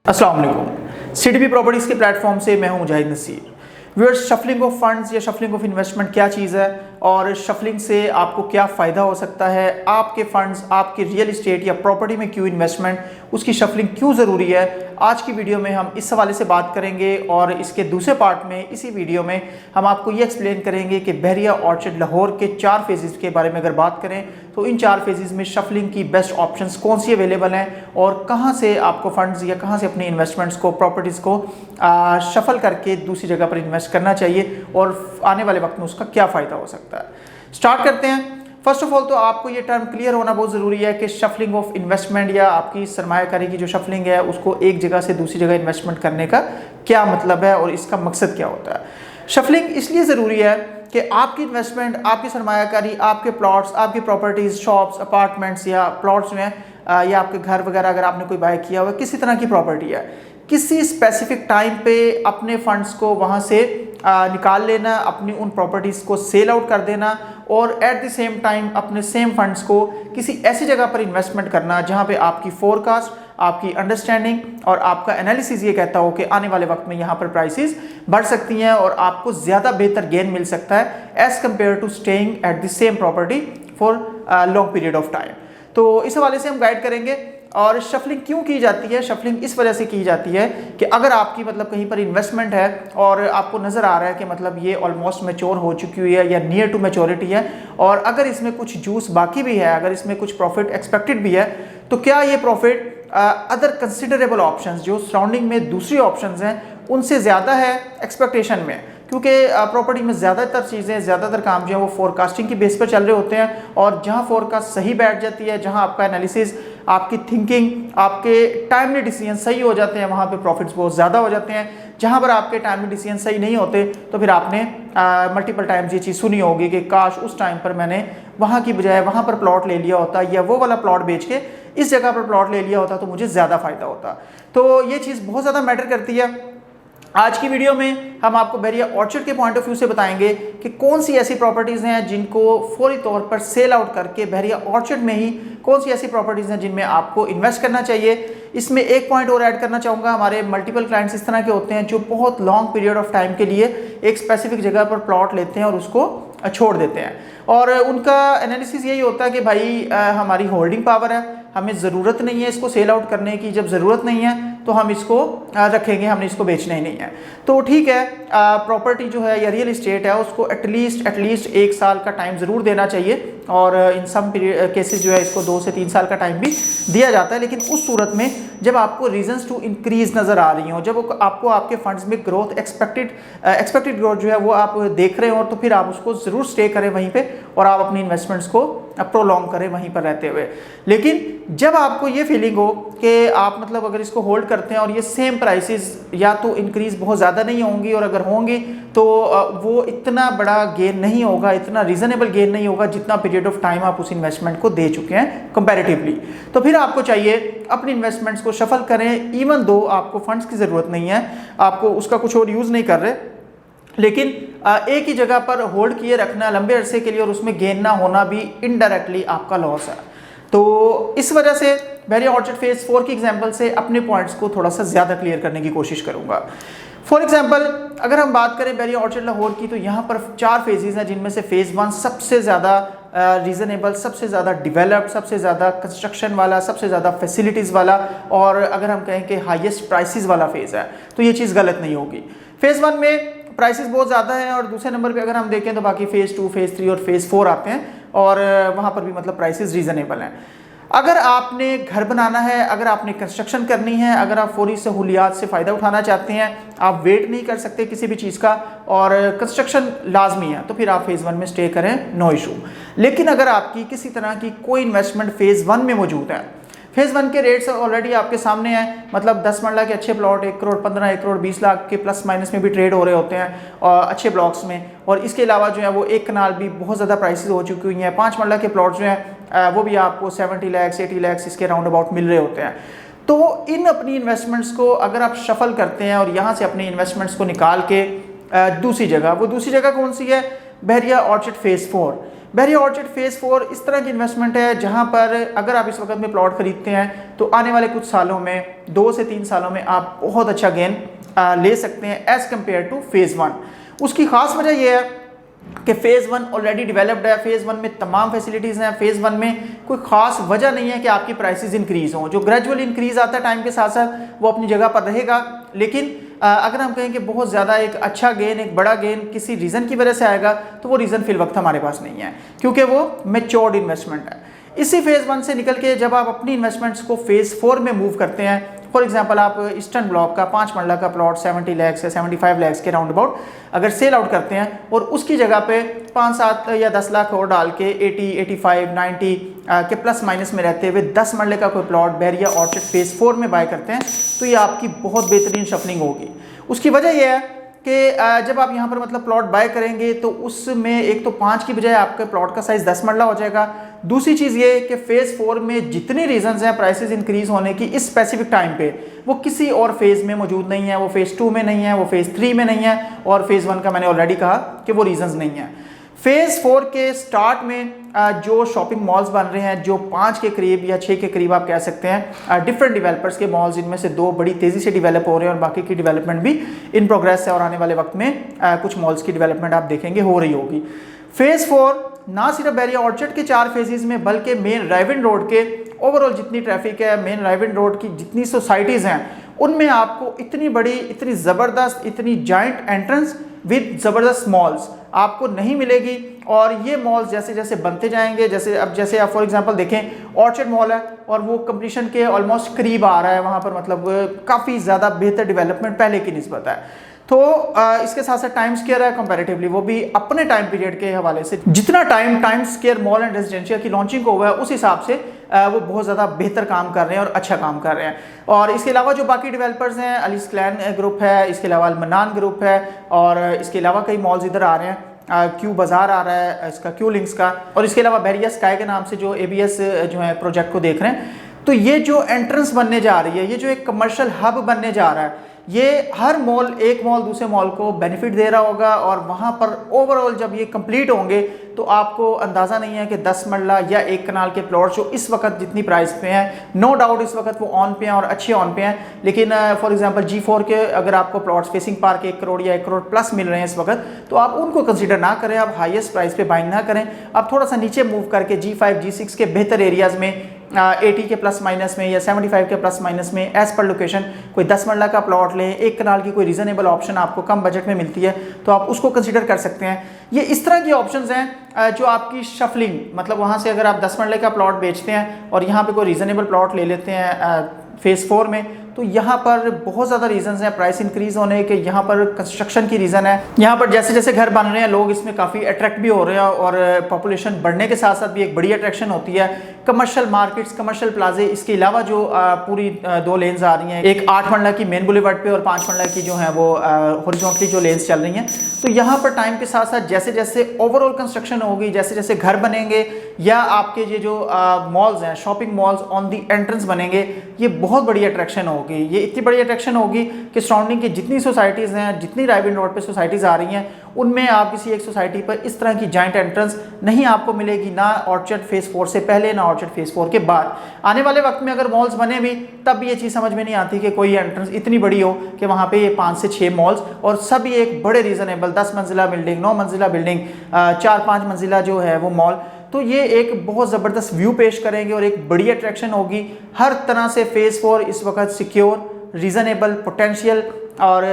अस्सलाम वालेकुम। CDP properties के प्लेटफॉर्म से मैं हूं Mujahid Naseer. Viewers, shuffling of funds या शफलिंग ऑफ इन्वेस्टमेंट क्या चीज़ है और शफलिंग से आपको क्या फ़ायदा हो सकता है, आपके फंड्स आपके रियल इस्टेट या प्रॉपर्टी में क्यों इन्वेस्टमेंट, उसकी शफलिंग क्यों ज़रूरी है, आज की वीडियो में हम इस हवाले से बात करेंगे। और इसके दूसरे पार्ट में इसी वीडियो में हम आपको ये एक्सप्लेन करेंगे कि बहरिया ऑर्चिड लाहौर के 4 फेजेज़ के बारे में अगर बात करें तो इन 4 फेजेज़ में शफलिंग की बेस्ट ऑप्शंस कौन सी अवेलेबल हैं और कहाँ से आपको फंड्स या कहाँ से अपने इन्वेस्टमेंट्स को, प्रॉपर्टीज़ को शफल करके दूसरी जगह पर इन्वेस्ट करना चाहिए और आने वाले वक्त में उसका क्या फ़ायदा हो सकता है। स्टार्ट करते हैं। फर्स्ट ऑफ ऑल तो आपको ये टर्म क्लियर होना बहुत ज़रूरी है कि शफलिंग ऑफ इन्वेस्टमेंट या आपकी सरमायाकारी की जो शफलिंग है उसको एक जगह से दूसरी जगह इन्वेस्टमेंट करने का क्या मतलब है और इसका मकसद क्या होता है। शफलिंग इसलिए ज़रूरी है कि आपकी इन्वेस्टमेंट, आपकी सरमायाकारी, आपके प्लॉट्स, आपकी प्रॉपर्टीज़, शॉप्स, अपार्टमेंट्स या प्लॉट्स में या आपके घर वगैरह अगर आपने कोई बाय किया हुआ है, किसी तरह की प्रॉपर्टी है, किसी स्पेसिफिक टाइम पे अपने फंड्स को वहाँ से निकाल लेना, अपनी उन प्रॉपर्टीज़ को सेल आउट कर देना और एट द सेम टाइम अपने सेम फंड्स को किसी ऐसी जगह पर इन्वेस्टमेंट करना जहाँ पे आपकी फोरकास्ट, आपकी अंडरस्टैंडिंग और आपका एनालिसिस ये कहता हो कि आने वाले वक्त में यहाँ पर प्राइसेस बढ़ सकती हैं और आपको ज़्यादा बेहतर गेन मिल सकता है as compare to staying at the same property for long period of time. तो इस हवाले से हम गाइड करेंगे। और शफलिंग क्यों की जाती है? शफलिंग इस वजह से की जाती है कि अगर आपकी कहीं पर इन्वेस्टमेंट है और आपको नज़र आ रहा है कि ये ऑलमोस्ट मैच्योर हो चुकी हुई है या नियर टू मैच्योरिटी है और अगर इसमें कुछ जूस बाकी भी है, अगर इसमें कुछ प्रॉफिट एक्सपेक्टेड भी है, तो क्या ये प्रॉफिट अदर कंसिडरेबल ऑप्शंस जो सराउंडिंग में दूसरी ऑप्शंस हैं उनसे ज़्यादा है एक्सपेक्टेशन में? क्योंकि प्रॉपर्टी में ज़्यादातर चीज़ें, ज़्यादातर काम जो है वो फोरकास्टिंग की बेस पर चल रहे होते हैं और जहाँ फोरकास्ट सही बैठ जाती है, जहाँ आपका एनालिसिस, आपकी थिंकिंग, आपके टाइमली डिसीजन सही हो जाते हैं, वहाँ पे प्रॉफिट्स बहुत ज़्यादा हो जाते हैं। जहाँ पर आपके टाइमली डिसीजन सही नहीं होते तो फिर आपने मल्टीपल टाइम्स ये चीज़ सुनी होगी कि काश उस टाइम पर मैंने वहाँ की बजाय वहाँ पर प्लॉट ले लिया होता या वो वाला प्लॉट बेच के इस जगह पर प्लॉट ले लिया होता तो मुझे ज़्यादा फ़ायदा होता। तो ये चीज़ बहुत ज़्यादा मैटर करती है। आज की वीडियो में हम आपको बहरिया ऑर्चिड के पॉइंट ऑफ व्यू से बताएंगे कि कौन सी ऐसी प्रॉपर्टीज़ हैं जिनको फौरी तौर पर सेल आउट करके बहरिया ऑर्चिड में ही कौन सी ऐसी प्रॉपर्टीज़ हैं जिनमें आपको इन्वेस्ट करना चाहिए। इसमें एक पॉइंट और ऐड करना चाहूँगा, हमारे मल्टीपल क्लाइंट्स इस तरह के होते हैं जो बहुत लॉन्ग पीरियड ऑफ टाइम के लिए एक स्पेसिफिक जगह पर प्लॉट लेते हैं और उसको छोड़ देते हैं और उनका एनालिसिस यही होता है कि भाई हमारी होल्डिंग पावर है, हमें ज़रूरत नहीं है इसको सेल आउट करने की, जब ज़रूरत नहीं है तो हम इसको रखेंगे, हमने इसको बेचना ही नहीं है। तो ठीक है, प्रॉपर्टी जो है या रियल इस्टेट है उसको एटलीस्ट 1 साल का टाइम ज़रूर देना चाहिए और इन सम केसेस जो है इसको 2 से 3 साल का टाइम भी दिया जाता है। लेकिन उस सूरत में जब आपको रीजंस टू इंक्रीज नज़र आ रही हों, जब आपको आपके फंड्स में ग्रोथ एक्सपेक्टेड ग्रोथ जो है वो आप देख रहे हो, तो फिर आप उसको ज़रूर स्टे करें वहीं पे और आप अपनी इन्वेस्टमेंट्स को प्रोलॉन्ग करें वहीं पर रहते हुए। लेकिन जब आपको ये फीलिंग हो कि आप अगर इसको होल्ड करते हैं और ये सेम प्राइसेस या तो इंक्रीज़ बहुत ज़्यादा नहीं होंगी और अगर होंगी तो वो इतना बड़ा गेन नहीं होगा, इतना रीज़नेबल गेन नहीं होगा जितना पीरियड ऑफ टाइम आप उस इन्वेस्टमेंट को दे चुके हैं कंपैरेटिवली, तो फिर आपको चाहिए अपनी इन्वेस्टमेंट्स को शफल करें। इवन दो आपको फंड्स की ज़रूरत नहीं है, आपको उसका कुछ और यूज़ नहीं कर रहे, लेकिन एक ही जगह पर होल्ड किए रखना लंबे अरसे के लिए और उसमें गेन ना होना भी इनडायरेक्टली आपका लॉस है। तो इस वजह से बहरिया ऑर्चिड फेज़ 4 की एग्जांपल से अपने पॉइंट्स को थोड़ा सा ज़्यादा क्लियर करने की कोशिश करूँगा। फॉर एग्जांपल अगर हम बात करें बहरिया ऑर्चिड लाहौर की, तो यहाँ पर 4 फेजेज़ हैं जिनमें से फेज़ 1 सबसे ज़्यादा रीज़नेबल, सबसे ज़्यादा डिवेलप्ड, सबसे ज़्यादा कंस्ट्रक्शन वाला, सबसे ज़्यादा फैसिलिटीज़ वाला और अगर हम कहें कि हाईएस्ट प्राइसेस वाला फेज़ है, तो ये चीज़ गलत नहीं होगी। फेज़ 1 में प्राइसेस बहुत ज़्यादा हैं और दूसरे नंबर पे अगर हम देखें तो बाकी फेज़ 2, फेज़ 3 और फेज़ 4 आते हैं और वहाँ पर भी प्राइसेस रीज़नेबल हैं। अगर आपने घर बनाना है, अगर आपने कंस्ट्रक्शन करनी है, अगर आप फौरी सहूलियात से फ़ायदा उठाना चाहते हैं, आप वेट नहीं कर सकते किसी भी चीज़ का और कंस्ट्रक्शन लाजमी है, तो फिर आप फेज़ 1 में स्टे करें, नो इशू। लेकिन अगर आपकी किसी तरह की कोई इन्वेस्टमेंट फेज़ 1 में मौजूद है, फेज़ 1 के रेट्स ऑलरेडी आपके सामने हैं, 10 मरला के अच्छे प्लॉट 1 करोड़, 15, 1 करोड़ 20 लाख के प्लस माइनस में भी ट्रेड हो रहे होते हैं और अच्छे ब्लॉक्स में, और इसके अलावा जो है वो 1 कनाल भी बहुत ज़्यादा प्राइसेस हो चुकी हुई हैं। 5 मरला के प्लॉट जो हैं वो भी आपको 70 लाख 80 लाख इसके राउंड अबाउट मिल रहे होते हैं। तो इन अपनी इन्वेस्टमेंट्स को अगर आप शफल करते हैं और यहाँ से अपनी इन्वेस्टमेंट्स को निकाल के दूसरी जगह, वो दूसरी जगह कौन सी है? बहरिया ऑर्चिड फेज़ 4। बहरिया ऑर्चिड फेज़ 4 इस तरह की इन्वेस्टमेंट है जहां पर अगर आप इस वक्त में प्लॉट खरीदते हैं तो आने वाले कुछ सालों में 2 से 3 सालों में आप बहुत अच्छा गेन ले सकते हैं एज़ कम्पेयर टू फेज़ 1। उसकी खास वजह यह है कि फेज़ 1 ऑलरेडी डेवलप्ड है, फेज़ 1 में तमाम फैसिलिटीज़ हैं, फेज़ 1 में कोई ख़ास वजह नहीं है कि आपकी प्राइसेस इंक्रीज़ हों। जो ग्रेजुअल इंक्रीज़ आता है टाइम के साथ साथ वो अपनी जगह पर रहेगा, लेकिन अगर हम कहें कि बहुत ज़्यादा एक अच्छा गेन, एक बड़ा गेन किसी रीज़न की वजह से आएगा तो वो रीज़न फिल वक्त हमारे पास नहीं है, क्योंकि वो मैच्योर्ड इन्वेस्टमेंट है। इसी फेज़ 1 से निकल के जब आप अपनी इन्वेस्टमेंट्स को फेज़ 4 में मूव करते हैं, फॉर एग्जांपल आप ईस्टर्न ब्लॉक का 5 मरला का प्लॉट 70 लाख से 75 लाख के राउंड अबाउट अगर सेल आउट करते हैं और उसकी जगह पे 5-7 या 10 लाख और डाल के 80, 85, 90 के प्लस माइनस में रहते हुए 10 मरले का कोई प्लॉट बहरिया ऑर्चिड फेज़ 4 में बाय करते हैं तो ये आपकी बहुत बेहतरीन शफलिंग होगी। उसकी वजह यह है कि जब आप यहाँ पर मतलब प्लॉट बाय करेंगे तो उसमें एक तो 5 की बजाय आपके प्लॉट का साइज़ 10 मरला हो जाएगा। दूसरी चीज़ ये कि फेज़ 4 में जितने रीजंस हैं प्राइसेस इंक्रीज होने की इस स्पेसिफिक टाइम पे वो किसी और फेज़ में मौजूद नहीं है, वो फेज़ 2 में नहीं है, वो फेज़ 3 में नहीं है और फेज़ 1 का मैंने ऑलरेडी कहा कि वो रीजंस नहीं है। फेज़ 4 के स्टार्ट में जो शॉपिंग मॉल्स बन रहे हैं, जो 5 के करीब या 6 के करीब आप कह सकते हैं डिफरेंट डेवलपर्स के मॉल्स, इनमें से 2 बड़ी तेज़ी से डेवलप हो रहे हैं और बाकी की डेवलपमेंट भी इन प्रोग्रेस है और आने वाले वक्त में कुछ मॉल्स की डेवलपमेंट आप देखेंगे हो रही होगी। फेज़ 4 ना सिर्फ बहरिया ऑर्चिड के 4 फेजेस में बल्कि मेन रायविंड रोड के ओवरऑल जितनी ट्रैफिक है, मेन रायविंड रोड की जितनी सोसाइटीज़ हैं उनमें आपको इतनी बड़ी, इतनी ज़बरदस्त, इतनी जाइंट एंट्रेंस विद ज़बरदस्त मॉल्स आपको नहीं मिलेगी। और ये मॉल्स जैसे जैसे बनते जाएंगे, जैसे आप फॉर एग्जांपल देखें ऑर्चिड मॉल है और वो कंप्लीशन के ऑलमोस्ट करीब आ रहा है, वहाँ पर मतलब काफ़ी ज़्यादा बेहतर डेवलपमेंट पहले की निस्बत है। तो इसके साथ साथ टाइम स्क्वायर है कंपैरेटिवली, वो भी अपने टाइम पीरियड के हवाले से जितना time square mall and residential की लॉन्चिंग को हुआ है उस हिसाब से वो बहुत ज़्यादा बेहतर काम कर रहे हैं और अच्छा काम कर रहे हैं। और इसके अलावा जो बाकी डेवलपर्स हैं, अलीस क्लैन ग्रुप है, इसके अलावा अलमनान ग्रुप है और इसके अलावा कई मॉल्स इधर आ रहे हैं, क्यू बाजार आ रहा है इसका, क्यू लिंक्स का, और इसके अलावा बहरिया स्काई के नाम से जो ABS जो है प्रोजेक्ट को देख रहे हैं। तो ये जो एंट्रेंस बनने जा रही है, ये जो एक कमर्शियल हब बनने जा रहा है, ये हर मॉल, एक मॉल दूसरे मॉल को बेनिफिट दे रहा होगा और वहाँ पर ओवरऑल जब ये कंप्लीट होंगे तो आपको अंदाज़ा नहीं है कि 10 मरला या 1 कनाल के प्लॉट जो इस वक्त जितनी प्राइस पे हैं, नो डाउट इस वक्त वो ऑन पे हैं और अच्छे ऑन पे हैं, लेकिन फॉर एग्जांपल G4 के अगर आपको प्लॉट्स फेसिंग पार्क 1 करोड़ या 1 करोड़ प्लस मिल रहे हैं इस वक्त, तो आप उनको कंसिडर ना करें, आप हाईएस्ट प्राइस पे बाइंग ना करें, आप थोड़ा सा नीचे मूव करके G5, G6 के बेहतर एरियाज़ में 80 के प्लस माइनस में या 75 के प्लस माइनस में एज पर लोकेशन कोई 10 मरला का प्लॉट लें, 1 कनाल की कोई रीजनेबल ऑप्शन आपको कम बजट में मिलती है तो आप उसको कंसीडर कर सकते हैं। ये इस तरह की ऑप्शंस हैं जो आपकी शफलिंग, मतलब वहाँ से अगर आप 10 मरले का प्लॉट बेचते हैं और यहाँ पे कोई रीजनेबल प्लॉट ले लेते हैं फेज़ 4 में, तो यहाँ पर बहुत ज़्यादा रीजंस हैं प्राइस इंक्रीज होने के। यहाँ पर कंस्ट्रक्शन की रीज़न है, यहाँ पर जैसे जैसे घर बन रहे हैं लोग इसमें काफ़ी अट्रैक्ट भी हो रहे हैं और पॉपुलेशन बढ़ने के साथ साथ भी एक बड़ी अट्रैक्शन होती है। कमर्शियल मार्केट्स, कमर्शियल प्लाजे, इसके अलावा जो पूरी 2 लेन्स आ रही हैं, एक 8 मरला की मेन बुलेवार्ड पे और 5 मरला की जो है वो हॉरिजॉन्टली जो लेन्स चल रही हैं। तो यहाँ पर टाइम के साथ साथ जैसे जैसे ओवरऑल कंस्ट्रक्शन होगी, जैसे जैसे घर बनेंगे या आपके ये जो मॉल्स हैं, shopping malls on the entrance बनेंगे, ये बहुत बड़ी अट्रैक्शन होगी। ये इतनी बड़ी अट्रैक्शन होगी कि सराउंडिंग की जितनी सोसाइटीज़ हैं, जितनी रायविंड रोड पे सोसाइटीज़ आ रही हैं, उनमें आप किसी एक सोसाइटी पर इस तरह की जॉइंट एंट्रेंस नहीं आपको मिलेगी, ना ऑर्चिड फेज़ 4 से पहले ना ऑर्चिड फेज़ 4 के बाद। आने वाले वक्त में अगर मॉल्स बने भी तब भी ये चीज़ समझ में नहीं आती कि कोई एंट्रेंस इतनी बड़ी हो कि वहाँ पे ये 5 से 6 मॉल्स और सभी एक बड़े रीजनेबल 10 मंजिला बिल्डिंग, 9 मंजिला बिल्डिंग, 4-5 मंजिला जो है वो मॉल, तो ये एक बहुत ज़बरदस्त व्यू पेश करेंगे और एक बड़ी अट्रैक्शन होगी। हर तरह से फेज़ 4 इस वक्त सिक्योर, रीज़नेबल, पोटेंशियल और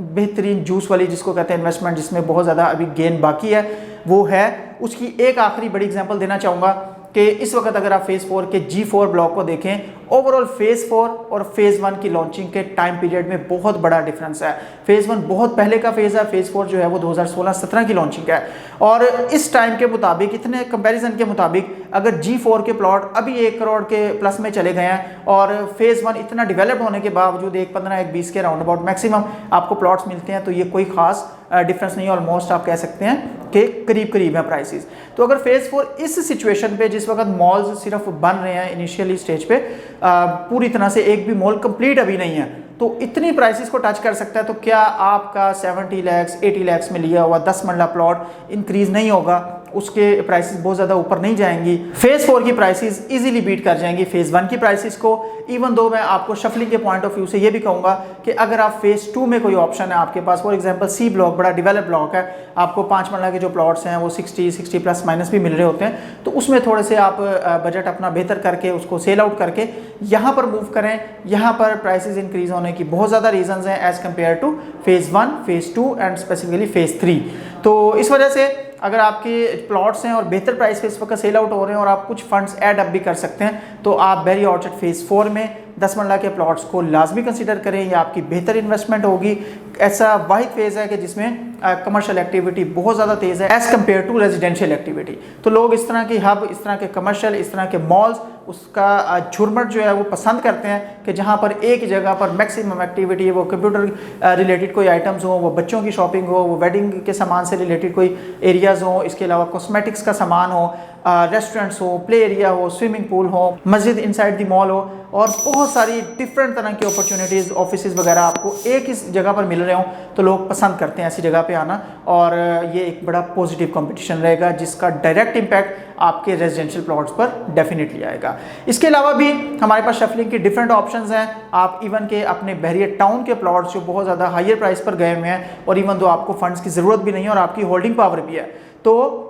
बेहतरीन जूस वाली जिसको कहते हैं इन्वेस्टमेंट, जिसमें बहुत ज़्यादा अभी गेन बाकी है, वो है। उसकी एक आखिरी बड़ी एग्जांपल देना चाहूँगा कि इस वक्त अगर आप फेज़ 4 के G4 ब्लॉक को देखें, ओवरऑल फेज़ 4 और फेज़ 1 की लॉन्चिंग के टाइम पीरियड में बहुत बड़ा डिफरेंस है। फेज़ 1 बहुत पहले का फेज़ है, फेज़ 4 जो है वो 2016-17 की लॉन्चिंग है। और इस टाइम के मुताबिक, इतने कंपैरिजन के मुताबिक, अगर G4 के प्लॉट अभी 1 करोड़ के प्लस में चले गए हैं और फेज़ 1 इतना डेवलप होने के बावजूद 1.15-1.20 के राउंड अबाउट मैक्सिमम आपको प्लॉट्स मिलते हैं, तो ये कोई खास डिफरेंस नहीं है। ऑलमोस्ट आप कह सकते हैं कि करीब करीब है प्राइसेस। तो अगर फेज़ 4 इस सिचुएशन पे, जिस वक्त मॉल्स सिर्फ बन रहे हैं इनिशियली स्टेज पे, पूरी तरह से एक भी मॉल कंप्लीट अभी नहीं है, तो इतनी प्राइसेस को टच कर सकता है, तो क्या आपका 70 लाख 80 लाख में लिया हुआ 10 मरला प्लॉट इंक्रीज नहीं होगा उसके प्राइसेस बहुत ज़्यादा ऊपर नहीं जाएंगी। फेज़ 4 की प्राइसेस इजीली बीट कर जाएंगी फेज़ 1 की प्राइसेस को। इवन दो मैं आपको शफलिंग के पॉइंट ऑफ व्यू से ये भी कहूँगा कि अगर आप फेज़ 2 में कोई ऑप्शन है आपके पास, फॉर एग्जांपल सी ब्लॉक बड़ा डेवलप ब्लॉक है, आपको 5 मरला के जो प्लॉट्स हैं वो 60 प्लस माइनस भी मिल रहे होते हैं, तो उसमें थोड़े से आप बजट अपना बेहतर करके उसको सेल आउट करके यहाँ पर मूव करें। यहाँ पर प्राइसेस इंक्रीज होने की बहुत ज़्यादा रीजंस हैं as compare two phase 1, phase 2 and specifically phase 3। तो इस वजह से अगर आपके प्लॉट्स हैं और बेहतर प्राइस पे इस वक्त सेल आउट हो रहे हैं और आप कुछ फंड्स ऐड अप भी कर सकते हैं, तो आप बेरी ऑर्चर्ड फेज़ 4 में 10 मरला के प्लॉट्स को लाजमी कंसीडर करें। ये आपकी बेहतर इन्वेस्टमेंट होगी। ऐसा वाहिद फेज़ है कि जिसमें कमर्शियल एक्टिविटी बहुत ज़्यादा तेज़ है as compare to residential activity. तो लोग इस तरह की हब, इस तरह के कमर्शियल, इस तरह के मॉल्स, उसका झुरमट जो है वो पसंद करते हैं कि जहाँ पर एक ही जगह पर मैक्सिमम एक्टिविटी है, वो कंप्यूटर रिलेटेड कोई आइटम्स हो, वो बच्चों की शॉपिंग हो, वो वेडिंग के सामान से रिलेटेड कोई एरियाज़ हो, इसके अलावा कॉस्मेटिक्स का सामान हो, रेस्टोरेंट्स हो, प्ले एरिया हो, स्विमिंग पूल हो, मस्जिद इनसाइड द मॉल हो, और बहुत सारी डिफरेंट तरह की अपॉर्चुनिटीज़, ऑफिसेज वगैरह आपको एक ही जगह पर मिल रहे हों, तो लोग पसंद करते हैं ऐसी जगह पे आना। और ये एक बड़ा पॉजिटिव कंपटीशन रहेगा जिसका डायरेक्ट इम्पैक्ट आपके रेजिडेंशियल प्लॉट्स पर डेफिनेटली आएगा। इसके अलावा भी हमारे पास शफलिंग के डिफरेंट ऑप्शंस हैं। आप इवन के अपने बहरिया टाउन के प्लॉट्स जो बहुत ज़्यादा हायर प्राइस पर गए हुए हैं और इवन दो आपको फंड्स की ज़रूरत भी नहीं है और आपकी होल्डिंग पावर भी है, तो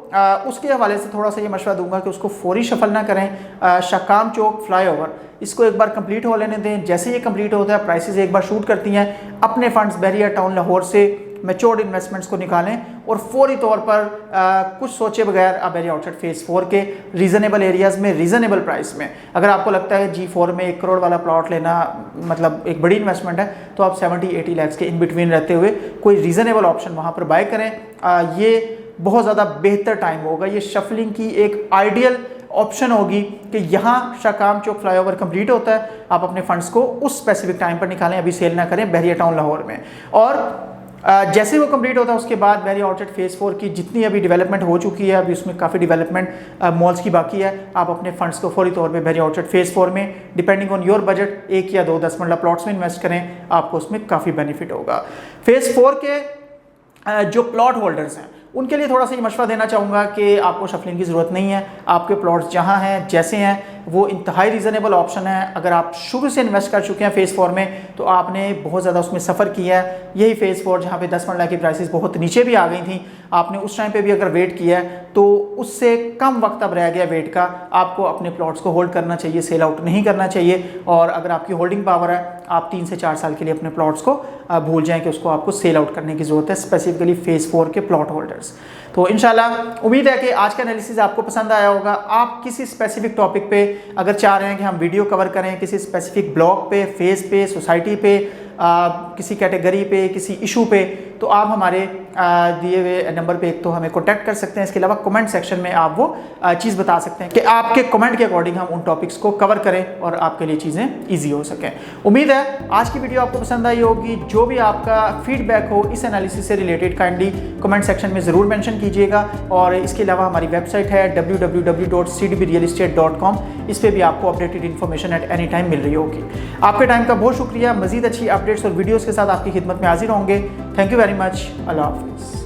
उसके हवाले से थोड़ा सा ये मशवरा दूंगा कि उसको फौरी शफल ना करें। शाकाम चौक फ्लाईओवर इसको एक बार कंप्लीट हो लेने दें। जैसे ये कंप्लीट होता है, प्राइसेस एक बार शूट करती हैं, अपने फंड्स बहरिया टाउन लाहौर से मैच्योर्ड इन्वेस्टमेंट्स को निकालें और फौरी तौर पर कुछ सोचे बगैर आप बहरिया आउटसाइड फेज़ 4 के रीज़नेबल एरियाज़ में रीज़नेबल प्राइस में, अगर आपको लगता है G4 में 1 करोड़ वाला प्लॉट लेना मतलब एक बड़ी इन्वेस्टमेंट है, तो आप 70-80 लाख के इन बिटवीन रहते हुए कोई रीज़नेबल ऑप्शन वहाँ पर बाय करें। ये बहुत ज़्यादा बेहतर टाइम होगा। ये शफलिंग की एक आइडियल ऑप्शन होगी कि यहाँ शाकाम चौक फ्लाईओवर कंप्लीट होता है, आप अपने फंड्स को उस स्पेसिफिक टाइम पर निकालें, अभी सेल ना करें बहरिया टाउन लाहौर में। और जैसे वो कंप्लीट होता है उसके बाद बहरिया आउटसाइड फेज़ 4 की जितनी अभी डेवलपमेंट हो चुकी है, अभी उसमें काफ़ी डेवलपमेंट मॉल्स की बाकी है, आप अपने फंड्स को फौरी तौर पे बहरिया आउटसाइड फेज़ 4 में डिपेंडिंग ऑन योर बजट 1 या 2 10 मरला प्लॉट्स में इन्वेस्ट करें, आपको उसमें काफ़ी बेनिफिट होगा। फेज़ 4 के जो प्लॉट होल्डर्स हैं उनके लिए थोड़ा सा ये मशवरा देना चाहूँगा कि आपको शफलिंग की ज़रूरत नहीं है। आपके प्लॉट्स जहाँ हैं जैसे हैं वो इंतहाई रीज़नेबल ऑप्शन है। अगर आप शुरू से इन्वेस्ट कर चुके हैं फेज़ 4 में, तो आपने बहुत ज़्यादा उसमें सफ़र किया है। यही फेज़ 4 जहाँ पे 10 मरला की प्राइसेस बहुत नीचे भी आ गई थी, आपने उस टाइम पे भी अगर वेट किया है तो उससे कम वक्त अब रह गया वेट का। आपको अपने प्लॉट्स को होल्ड करना चाहिए, सेल आउट नहीं करना चाहिए। और अगर आपकी होल्डिंग पावर है, आप 3 से 4 साल के लिए अपने प्लॉट्स को भूल जाएँ कि उसको आपको सेल आउट करने की ज़रूरत है, स्पेसिफिकली फेज़ 4 के प्लॉट होल्डर्स। तो इंशाल्लाह उम्मीद है कि आज का एनालिसिस आपको पसंद आया होगा। आप किसी स्पेसिफिक टॉपिक पे अगर चाह रहे हैं कि हम वीडियो कवर करें किसी स्पेसिफिक ब्लॉक पे, फेज़ पे, सोसाइटी पे, किसी कैटेगरी पे, किसी इशू पे, तो आप हमारे दिए हुए नंबर पे एक तो हमें कॉन्टैक्ट कर सकते हैं। इसके अलावा कमेंट सेक्शन में आप वो चीज़ बता सकते हैं कि आपके कमेंट के अकॉर्डिंग हम उन टॉपिक्स को कवर करें और आपके लिए चीज़ें ईजी हो सकें। उम्मीद है आज की वीडियो आपको पसंद आई होगी। जो भी आपका फीडबैक हो इस एनालिसिस से रिलेटेड काइंडली कमेंट सेक्शन में ज़रूर मेंशन कीजिएगा। और इसके अलावा हमारी वेबसाइट है www.cdbrealestate.com, इस पर भी आपको updated information at any time मिल रही होगी। आपके टाइम का बहुत शुक्रिया। मज़ीद अच्छी अपडेट्स और वीडियोज़ के साथ आपकी खिदमत में हाजिर होंगे। Thank you very much. Allah हाफ़िज़।